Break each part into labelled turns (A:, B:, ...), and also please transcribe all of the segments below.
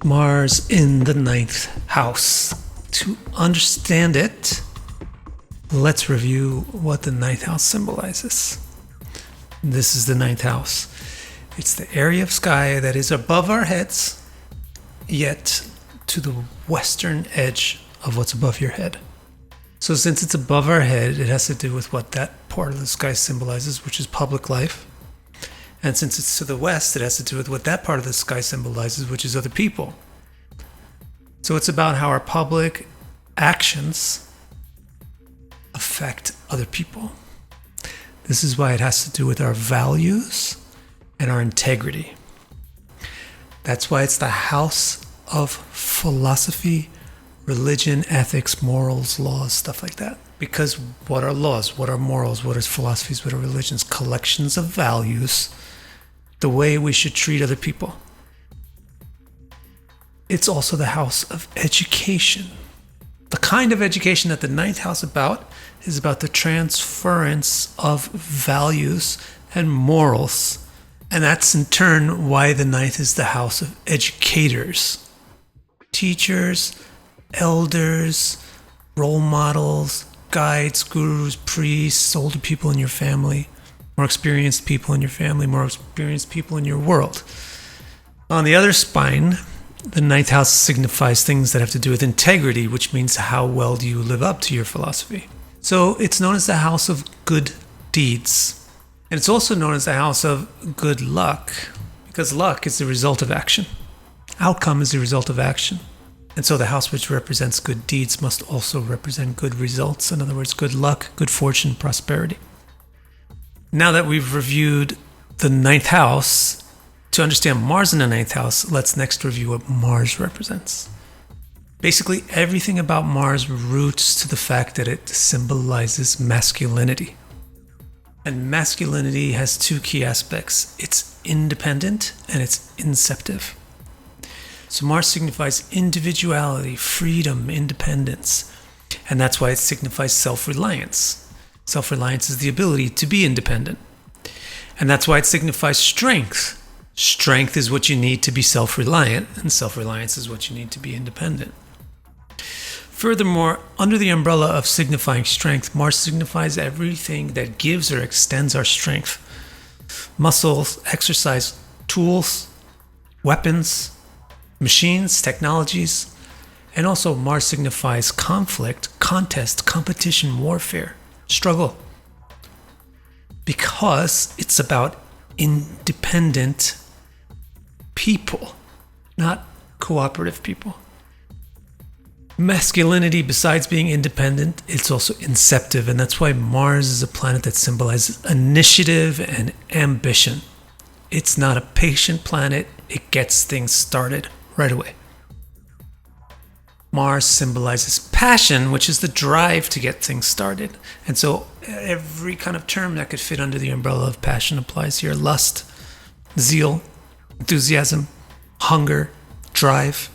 A: Mars in the ninth house. To understand it, let's review what the ninth house symbolizes. This is the ninth house. It's the area of sky that is above our heads, yet to the western edge of what's above your head. So since it's above our head, it has to do with what that part of the sky symbolizes, which is public life. And since it's to the west, it has to do with what that part of the sky symbolizes, which is other people. So it's about how our public actions affect other people. This is why it has to do with our values and our integrity. That's why it's the house of philosophy, religion, ethics, morals, laws, stuff like that. Because what are laws? What are morals? What are philosophies? What are religions? Collections of values, the way we should treat other people. It's also the house of education. The kind of education that the ninth house is about the transference of values and morals. And that's in turn why the ninth is the house of educators. Teachers, elders, role models, guides, gurus, priests, older people in your family, more experienced people in your family, more experienced people in your world. On the other spine, the ninth house signifies things that have to do with integrity, which means how well do you live up to your philosophy. So it's known as the house of good deeds. And it's also known as the house of good luck, because luck is the result of action. Outcome is the result of action. And so the house which represents good deeds must also represent good results. In other words, good luck, good fortune, prosperity. Now that we've reviewed the ninth house, to understand Mars in the ninth house, let's next review what Mars represents. Basically, everything about Mars roots to the fact that it symbolizes masculinity. And masculinity has two key aspects. It's independent and it's inceptive. So Mars signifies individuality, freedom, independence. And that's why it signifies self-reliance. Self-reliance is the ability to be independent. And that's why it signifies strength. Strength is what you need to be self-reliant, and self-reliance is what you need to be independent. Furthermore, under the umbrella of signifying strength, Mars signifies everything that gives or extends our strength. Muscles, exercise, tools, weapons, machines, technologies, and also Mars signifies conflict, contest, competition, warfare, struggle. Because it's about independent people, not cooperative people. Masculinity, besides being independent, it's also inceptive, and that's why Mars is a planet that symbolizes initiative and ambition. It's not a patient planet, it gets things started right away. Mars symbolizes passion, which is the drive to get things started. And so every kind of term that could fit under the umbrella of passion applies here. Lust, zeal, enthusiasm, hunger, drive.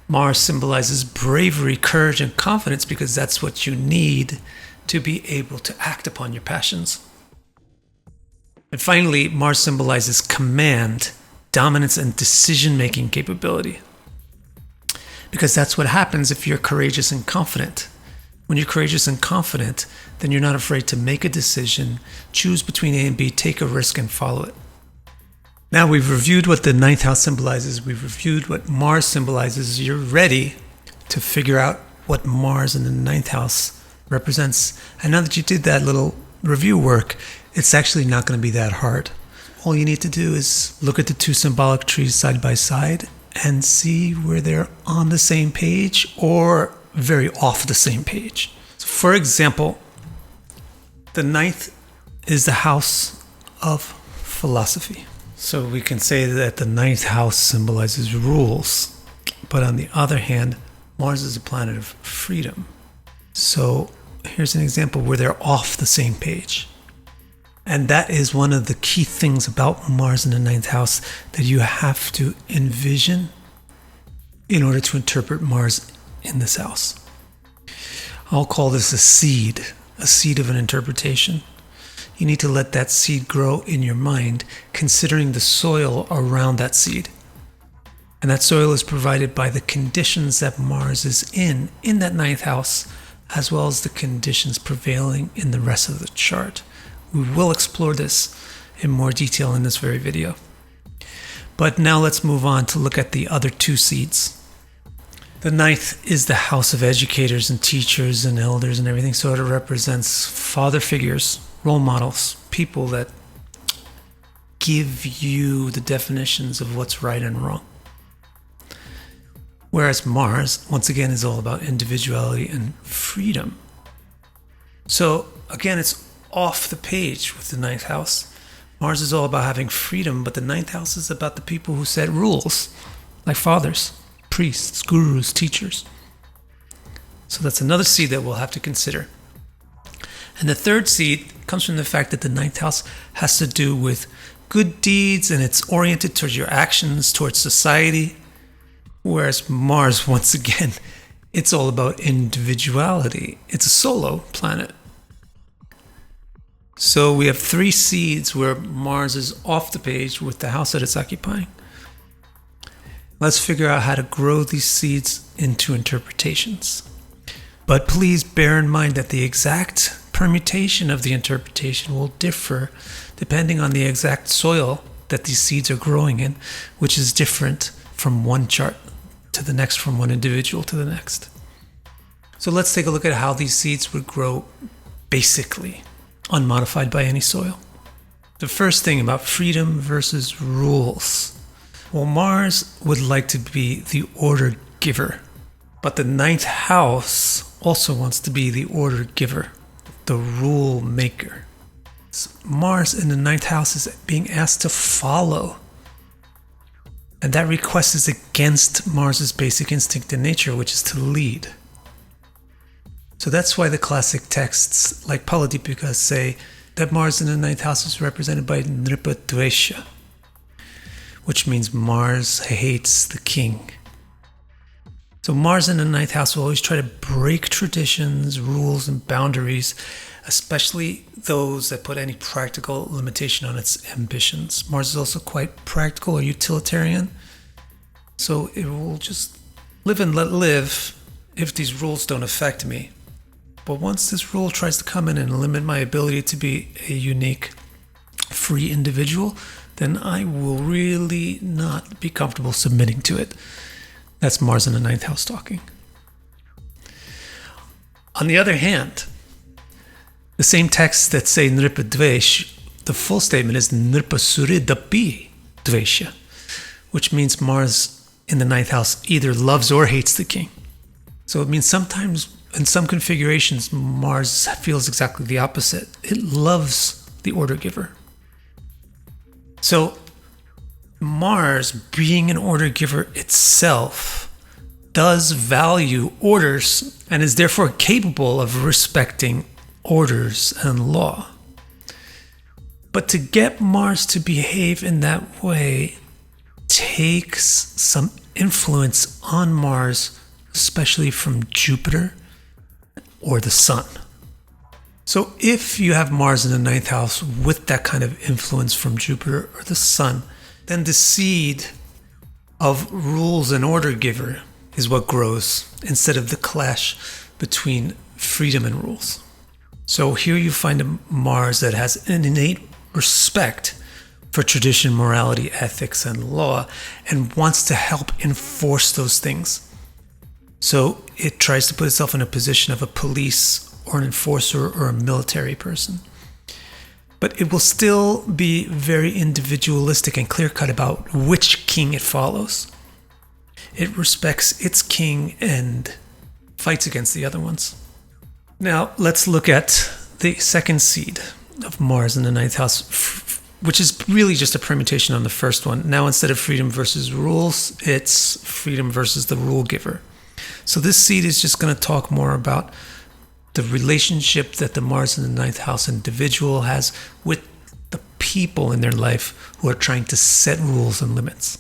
A: Mars symbolizes bravery, courage, and confidence because that's what you need to be able to act upon your passions. And finally, Mars symbolizes command, dominance, and decision-making capability. Because that's what happens if you're courageous and confident. When you're courageous and confident, then you're not afraid to make a decision, choose between A and B, take a risk, and follow it. Now we've reviewed what the ninth house symbolizes. We've reviewed what Mars symbolizes. You're ready to figure out what Mars in the ninth house represents. And now that you did that little review work, it's actually not going to be that hard. All you need to do is look at the two symbolic trees side by side and see where they're on the same page or very off the same page. So for example, the ninth is the house of philosophy. So we can say that the ninth house symbolizes rules. But on the other hand, Mars is a planet of freedom. So here's an example where they're off the same page. And that is one of the key things about Mars in the ninth house that you have to envision in order to interpret Mars in this house. I'll call this a seed of an interpretation. you need to let that seed grow in your mind, considering the soil around that seed. And that soil is provided by the conditions that Mars is in that ninth house, as well as the conditions prevailing in the rest of the chart. We will explore this in more detail in this very video. But now let's move on to look at the other two seeds. The ninth is the house of educators and teachers and elders and everything. So it represents father figures, role models, people that give you the definitions of what's right and wrong. Whereas Mars, once again, is all about individuality and freedom. So again, it's off the page with the ninth house. Mars is all about having freedom, but the ninth house is about the people who set rules, like fathers, priests, gurus, teachers. So that's another seed that we'll have to consider. And the third seed comes from the fact that the ninth house has to do with good deeds, and it's oriented towards your actions, towards society. Whereas Mars, once again, it's all about individuality. It's a solo planet. So we have three seeds where Mars is off the page with the house that it's occupying. Let's figure out how to grow these seeds into interpretations. But please bear in mind that the exact permutation of the interpretation will differ depending on the exact soil that these seeds are growing in, which is different from one chart to the next, from one individual to the next. So let's take a look at how these seeds would grow basically, unmodified by any soil. The first thing about freedom versus rules. Well, Mars would like to be the order giver, but the ninth house also wants to be the order giver, the rule maker. So Mars in the ninth house is being asked to follow. And that request is against Mars's basic instinct in nature, which is to lead. So that's why the classic texts like Deepak say that Mars in the ninth house is represented by Nripa-dvesha, which means Mars hates the king. So Mars in the ninth house will always try to break traditions, rules, and boundaries, especially those that put any practical limitation on its ambitions. Mars is also quite practical or utilitarian, so it will just live and let live if these rules don't affect me. But once this rule tries to come in and limit my ability to be a unique, free individual, then I will really not be comfortable submitting to it. That's Mars in the ninth house talking. On the other hand, the same texts that say Nripa-dvesh, the full statement is Nripa-suridapi-dvesha, which means Mars in the ninth house either loves or hates the king. So it means sometimes in some configurations, Mars feels exactly the opposite. It loves the order giver. So Mars, being an order giver itself, does value orders and is therefore capable of respecting orders and law. But to get Mars to behave in that way takes some influence on Mars, especially from Jupiter or the sun. So if you have Mars in the ninth house with that kind of influence from Jupiter or the sun, then the seed of rules and order giver is what grows instead of the clash between freedom and rules. So here you find a Mars that has an innate respect for tradition, morality, ethics, and law, and wants to help enforce those things. So it tries to put itself in a position of a police or an enforcer or a military person. But it will still be very individualistic and clear-cut about which king it follows. It respects its king and fights against the other ones. Now, let's look at the second seed of Mars in the ninth house, which is really just a permutation on the first one. Now, instead of freedom versus rules, it's freedom versus the rule giver. So this seed is just going to talk more about the relationship that the Mars in the ninth house individual has with the people in their life who are trying to set rules and limits.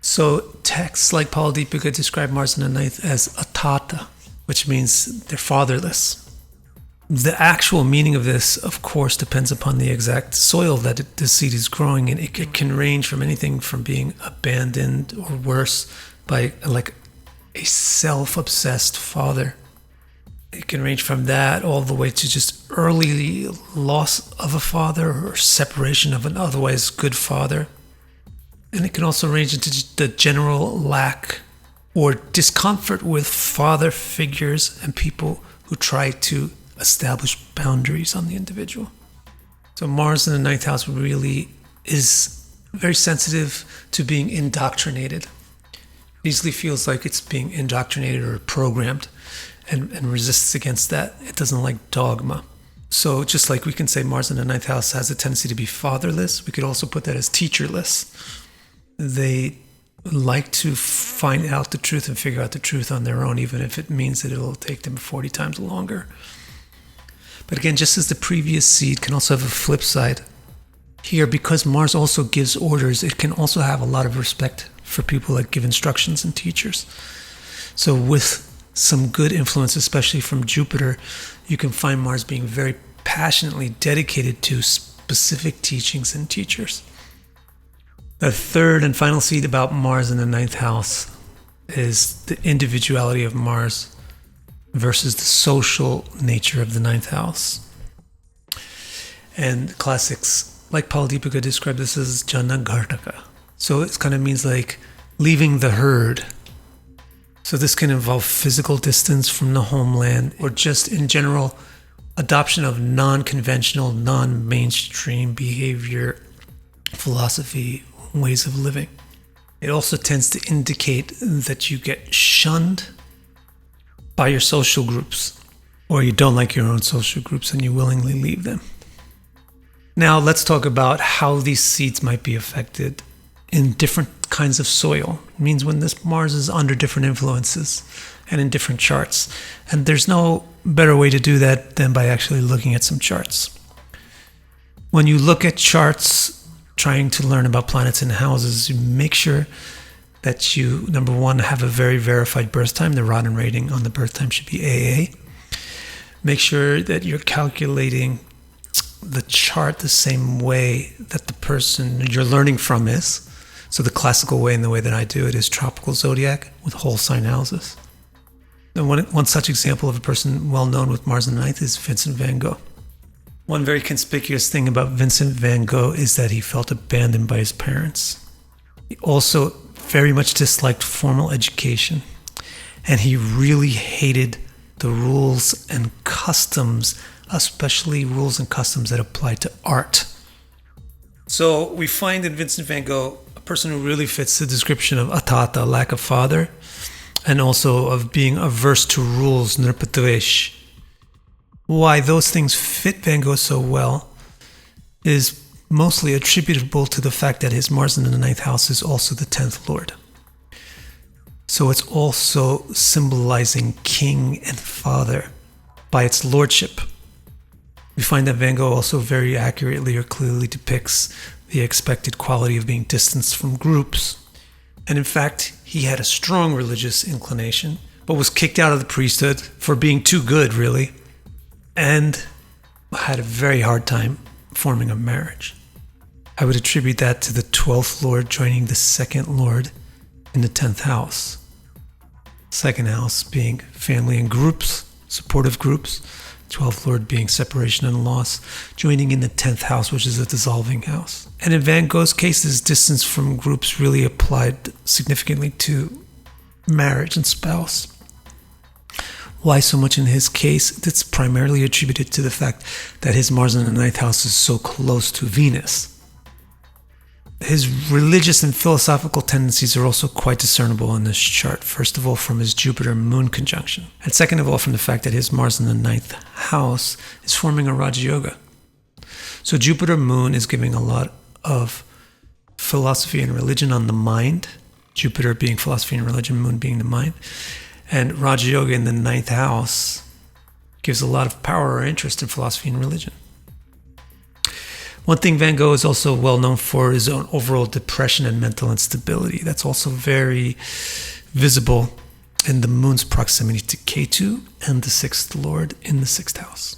A: So texts like Deepak describe Mars in the ninth as atata, which means they're fatherless. The actual meaning of this, of course, depends upon the exact soil that the seed is growing in. It can range from anything from being abandoned or worse by like a self-obsessed father. It can range from that all the way to just early loss of a father or separation of an otherwise good father. And it can also range into the general lack or discomfort with father figures and people who try to establish boundaries on the individual. So Mars in the ninth house really is very sensitive to being indoctrinated. It easily feels like it's being indoctrinated or programmed and resists against that. It doesn't like dogma. So just like we can say Mars in the ninth house has a tendency to be fatherless, we could also put that as teacherless. They like to find out the truth and figure out the truth on their own, even if it means that it'll take them 40 times longer. But again, just as the previous seed can also have a flip side, here, because Mars also gives orders, it can also have a lot of respect for people that give instructions and teachers. So with some good influence, especially from Jupiter, you can find Mars being very passionately dedicated to specific teachings and teachers. The third and final seed about Mars in the ninth house is the individuality of Mars versus the social nature of the ninth house. And classics like Paladipika describe this as Janagartaka. So it kind of means like leaving the herd. So this can involve physical distance from the homeland or just in general adoption of non-conventional, non-mainstream behavior, philosophy, ways of living. It also tends to indicate that you get shunned by your social groups, or you don't like your own social groups and you willingly leave them. Now let's talk about how these seeds might be affected in different kinds of soil. It means when this Mars is under different influences and in different charts. And there's no better way to do that than by actually looking at some charts. When you look at charts trying to learn about planets and houses, you make sure that you, number one, have a very verified birth time. The Rodin rating on the birth time should be AA. Make sure that you're calculating the chart the same way that the person you're learning from is. So the classical way and the way that I do it is tropical zodiac with whole sign houses. And one such example of a person well known with Mars in the ninth is Vincent Van Gogh. One very conspicuous thing about Vincent Van Gogh is that he felt abandoned by his parents. He also very much disliked formal education, and he really hated the rules and customs, especially rules and customs that apply to art. So we find in Vincent Van Gogh a person who really fits the description of atata, lack of father, and also of being averse to rules, nirpatvesh. Why those things fit Van Gogh so well is mostly attributable to the fact that his Mars in the ninth house is also the 10th lord. So it's also symbolizing king and father by its lordship. We find that Van Gogh also very accurately or clearly depicts the expected quality of being distanced from groups. And in fact, he had a strong religious inclination, but was kicked out of the priesthood for being too good, really, and had a very hard time forming a marriage. I would attribute that to the 12th lord joining the 2nd lord in the 10th house. 2nd house being family and groups, supportive groups. 12th lord being separation and loss, joining in the 10th house, which is a dissolving house. And in Van Gogh's case, this distance from groups really applied significantly to marriage and spouse. Why so much in his case? That's primarily attributed to the fact that his Mars in the ninth house is so close to Venus. His religious and philosophical tendencies are also quite discernible in this chart. First of all, from his Jupiter-Moon conjunction. And second of all, from the fact that his Mars in the ninth house is forming a Raja Yoga. So Jupiter-Moon is giving a lot of philosophy and religion on the mind. Jupiter being philosophy and religion, Moon being the mind. And Raja Yoga in the ninth house gives a lot of power or interest in philosophy and religion. One thing Van Gogh is also well known for is his own overall depression and mental instability. That's also very visible in the moon's proximity to Ketu and the 6th lord in the 6th house.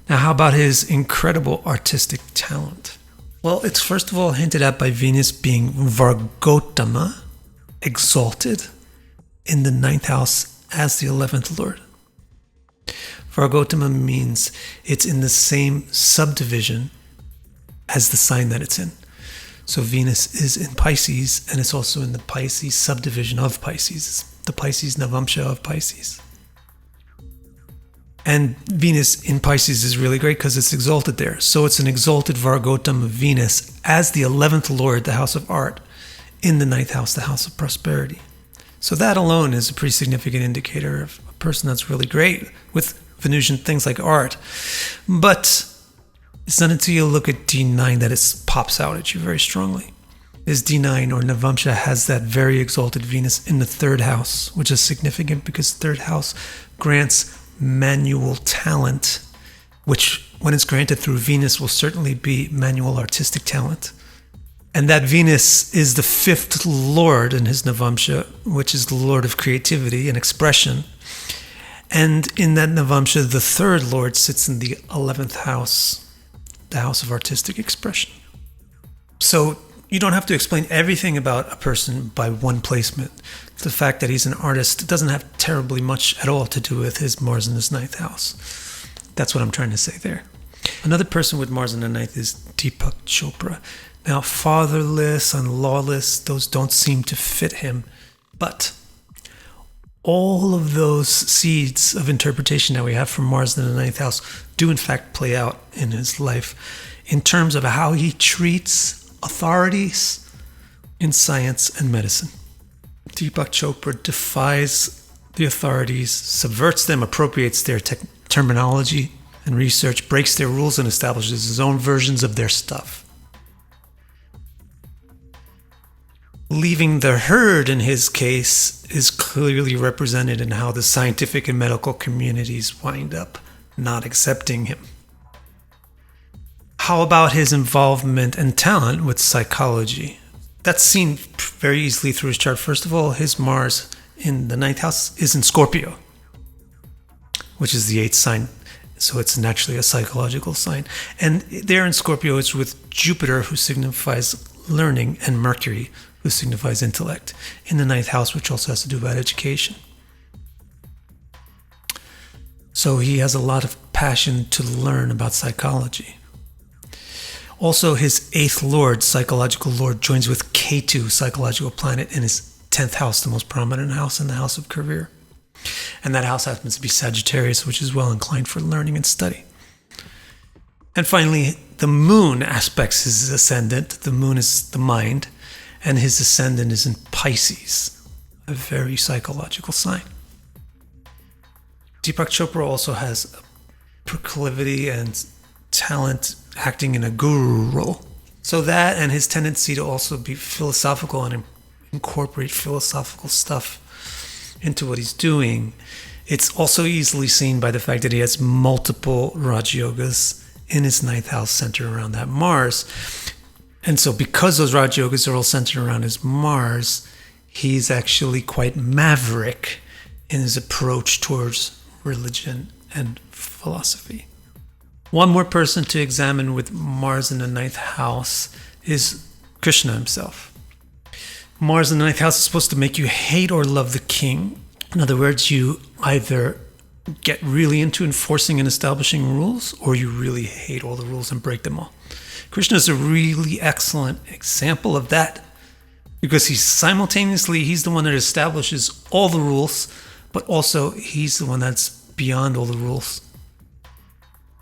A: Now, how about his incredible artistic talent? Well, it's first of all hinted at by Venus being Vargotama, exalted, in the 9th house as the 11th lord. Vargotama means it's in the same subdivision as the sign that it's in. So Venus is in Pisces, and it's also in the Pisces subdivision of Pisces, the Pisces Navamsha of Pisces. And Venus in Pisces is really great because it's exalted there. So it's an exalted Vargotama of Venus as the 11th lord, the house of art, in the 9th house, the house of prosperity. So that alone is a pretty significant indicator of a person that's really great with Venusian things like art. But it's not until you look at D9 that it pops out at you very strongly. This D9 or Navamsha has that very exalted Venus in the 3rd house, which is significant because 3rd house grants manual talent, which when it's granted through Venus will certainly be manual artistic talent. And that Venus is the 5th lord in his Navamsha, which is the lord of creativity and expression. And in that Navamsha, the 3rd lord sits in the 11th house, the house of artistic expression. So you don't have to explain everything about a person by one placement. The fact that he's an artist doesn't have terribly much at all to do with his Mars in his 9th house. That's what I'm trying to say there. Another person with Mars in the 9th is Deepak Chopra. Now, fatherless and lawless, those don't seem to fit him. But all of those seeds of interpretation that we have from Mars in the 9th house do in fact play out in his life in terms of how he treats authorities in science and medicine. Deepak Chopra defies the authorities, subverts them, appropriates their terminology and research, breaks their rules, and establishes his own versions of their stuff. Leaving the herd, in his case, is clearly represented in how the scientific and medical communities wind up not accepting him. How about his involvement and talent with psychology? That's seen very easily through his chart. First of all, his Mars in the 9th house is in Scorpio, which is the 8th sign. So it's naturally a psychological sign. And there in Scorpio, it's with Jupiter, who signifies learning, and Mercury, who signifies intellect, in the 9th house, which also has to do about education. So he has a lot of passion to learn about psychology. Also, his 8th lord, psychological lord, joins with Ketu, psychological planet, in his 10th house, the most prominent house in the house of career. And that house happens to be Sagittarius, which is well inclined for learning and study. And finally, the moon aspects his ascendant. The moon is the mind, and his ascendant is in Pisces, a very psychological sign. Deepak Chopra also has a proclivity and talent acting in a guru role. So that and his tendency to also be philosophical and incorporate philosophical stuff into what he's doing, it's also easily seen by the fact that he has multiple Raj Yogas in his 9th house centered around that Mars. And so because those Raj Yogas are all centered around his Mars, he's actually quite maverick in his approach towards religion and philosophy. One more person to examine with Mars in the 9th house is Krishna himself. Mars in the 9th house is supposed to make you hate or love the king. In other words, you either get really into enforcing and establishing rules, or you really hate all the rules and break them all. Krishna is a really excellent example of that, because he's the one that establishes all the rules, but also he's the one that's beyond all the rules.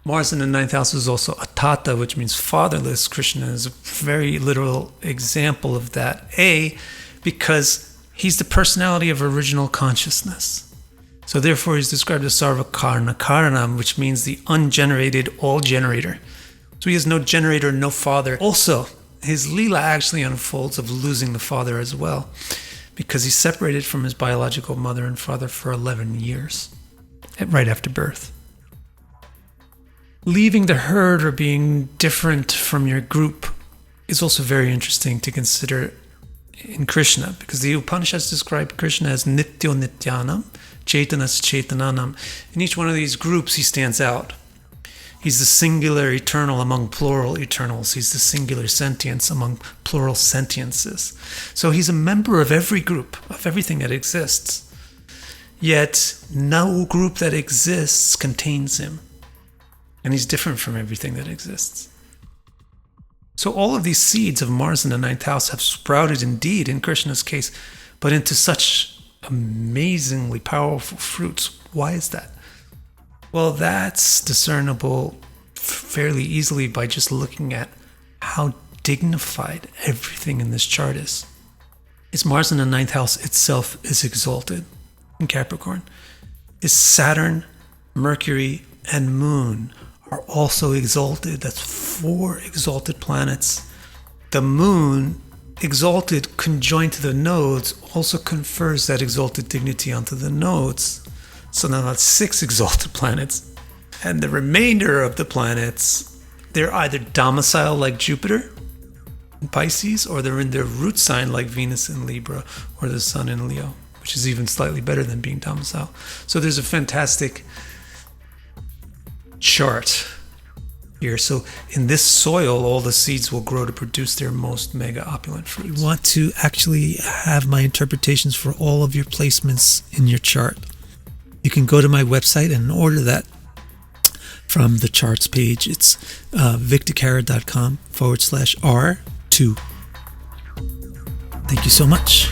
A: Mars in the 9th house is also Atata, which means fatherless. Krishna is a very literal example of that. Because he's the personality of original consciousness. So therefore he's described as Sarvakarna Karanam, which means the ungenerated all generator. So he has no generator, no father. Also, his Leela actually unfolds of losing the father as well, because he's separated from his biological mother and father for 11 years, right after birth. Leaving the herd or being different from your group is also very interesting to consider in Krishna, because the Upanishads describe Krishna as Nityo Nityanam, Chaitanas Chaitananam. In each one of these groups, he stands out. He's the singular eternal among plural eternals. He's the singular sentience among plural sentiences. So he's a member of every group, of everything that exists. Yet no group that exists contains him. And he's different from everything that exists. So all of these seeds of Mars in the 9th house have sprouted indeed, in Krishna's case, but into such amazingly powerful fruits. Why is that? Well, that's discernible fairly easily by just looking at how dignified everything in this chart is. Is Mars in the 9th house itself is exalted in Capricorn. Is Saturn, Mercury, and Moon are also exalted. That's 4 exalted planets. The Moon, exalted conjoined to the nodes, also confers that exalted dignity onto the nodes. So now that's 6 exalted planets. And the remainder of the planets, they're either domicile like Jupiter in Pisces, or they're in their root sign like Venus in Libra, or the Sun in Leo, which is even slightly better than being domicile. So there's a fantastic chart here. So in this soil, all the seeds will grow to produce their most mega opulent fruits. You want to actually have my interpretations for all of your placements in your chart. You can go to my website and order that from the charts page. It's victorcara.com/R2. Thank you so much.